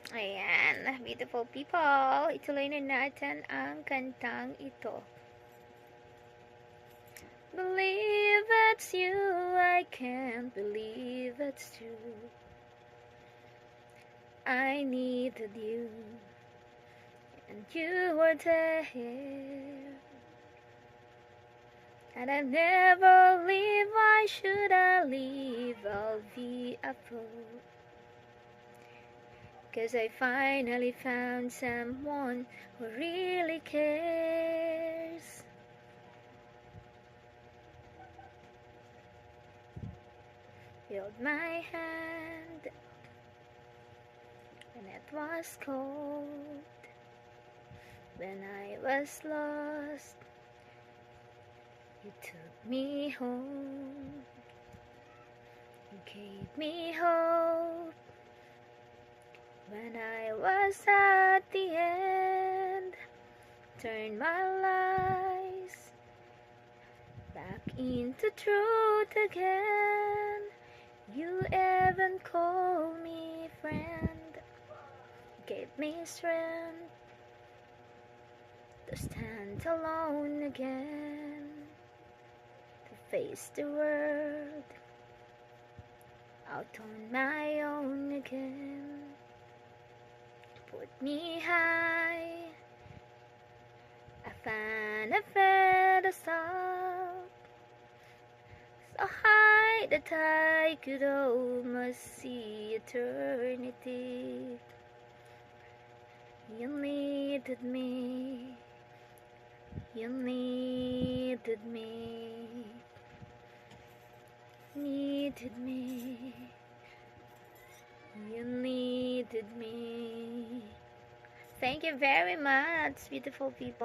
Ayan, beautiful people. Ituloy na natin ang kantang ito. Believe it's you, I can't believe it's true. I needed you, and you were there. And I never leave, why should I leave? I'll be a fool. 'Cause I finally found someone who really cares. Held my hand when it was cold, when I was lost. You took me home, you gave me hope. When I was at the end, turned my lies back into truth again. You even called me friend, gave me strength to stand alone again, to face the world out on my own again. Put me high, I found a pedestal, so high that I could almost see eternity. You needed me, you needed me, needed me, you needed me. Thank you very much, beautiful people.